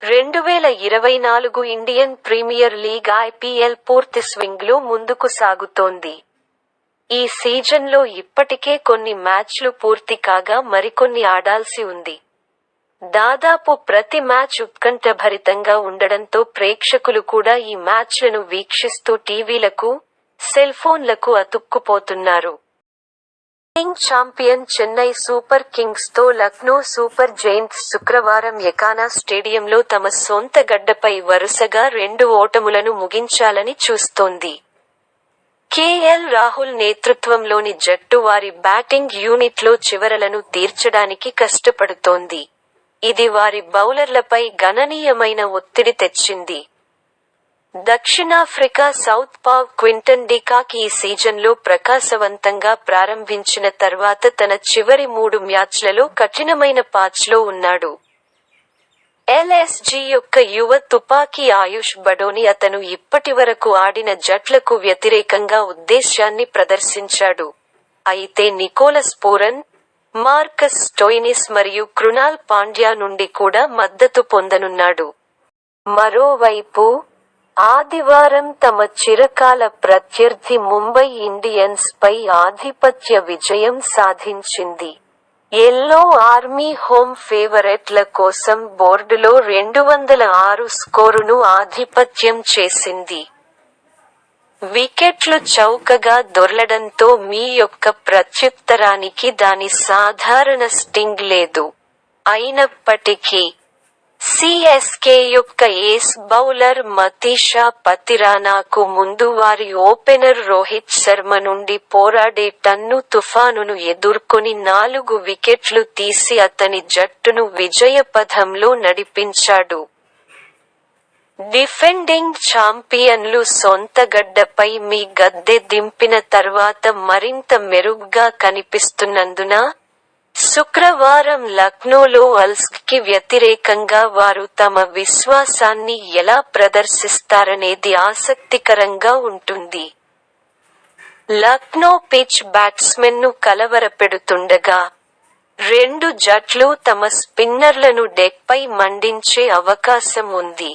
2024 Indian premier league IPL పూర్తి స్వింగ్లో ముందుకు సాగుతోంది. ఈ సీజన్లో ఇప్పటికే కొన్ని మ్యాచ్లు పూర్తి కాగా మరికొన్ని ఆడాల్సి ఉంది. దాదాపు ప్రతి మ్యాచ్ ఉత్కంఠభరితంగా ఉండడంతో ప్రేక్షకులు కూడా ఈ మ్యాచ్లను వీక్షిస్తూ టీవీలకు, సెల్ఫోన్లకు అతుక్కుపోతున్నారు. లీగ్ ఛాంపియన్ చెన్నై సూపర్ కింగ్స్తో లక్నో సూపర్ జెయింట్స్ శుక్రవారం ఎకానా స్టేడియంలో తమ సొంత గడ్డపై వరుసగా 2 ఓటములను ముగించాలని చూస్తోంది. KL రాహుల్ నేతృత్వంలోని జట్టు వారి బ్యాటింగ్ యూనిట్లో చివరలను తీర్చడానికి కష్టపడుతోంది. ఇది వారి బౌలర్లపై గణనీయమైన ఒత్తిడి తెచ్చింది. దక్షిణాఫ్రికా సౌత్ పా క్వింటన్ డికాక్ ఈ సీజన్లో ప్రకాశవంతంగా ప్రారంభించిన తర్వాత తన చివరి 3 మ్యాచ్లలో కఠినమైన పాచ్లో ఉన్నాడు. LSG యొక్క యువ తుపాకీ ఆయుష్ బడోని అతను ఇప్పటివరకు ఆడిన జట్లకు వ్యతిరేకంగా ఉద్దేశ్యాన్ని ప్రదర్శించాడు. అయితే నికోలస్ పూరన్, మార్కస్ స్టోయినిస్ మరియు కృణాల్ పాండ్యా నుండి కూడా మద్దతు పొందనున్నాడు. మరోవైపు, ఆదివారం తమ చిరకాల ప్రత్యర్థి ముంబై ఇండియన్స్ పై ఆధిపత్య విజయం సాధించింది. ఎల్లో ఆర్మీ హోమ్ ఫేవరెట్ల కోసం బోర్డులో 206 స్కోరును ఆధిపత్యం చేసింది. వికెట్లు చౌకగా దొర్లడంతో మీ యొక్క ప్రత్యుత్తరానికి దాని సాధారణ స్టింగ్ లేదు. అయినప్పటికీ, CSK యొక్క ఏస్ బౌలర్ మతీషా పతిరానాకు ముందు వారి ఓపెనర్ రోహిత్ శర్మ నుండి పోరాడే టన్ను తుఫానును ఎదుర్కొని 4 వికెట్లు తీసి అతని జట్టును విజయపథంలో నడిపించాడు. డిఫెండింగ్ ఛాంపియన్లు సొంత గడ్డపై మీ గద్దె దింపిన తర్వాత మరింత మెరుగ్గా కనిపిస్తున్నందున, శుక్రవారం లక్నోలో అల్స్కి వ్యతిరేకంగా వారు తమ విశ్వాసాన్ని ఎలా ప్రదర్శిస్తారనేది ఆసక్తికరంగా ఉంటుంది. లక్నో పిచ్ బ్యాట్స్మెన్ను కలవరపెడుతుండగా, 2 జట్లు తమ స్పిన్నర్లను డెక్పై మండించే అవకాశం ఉంది.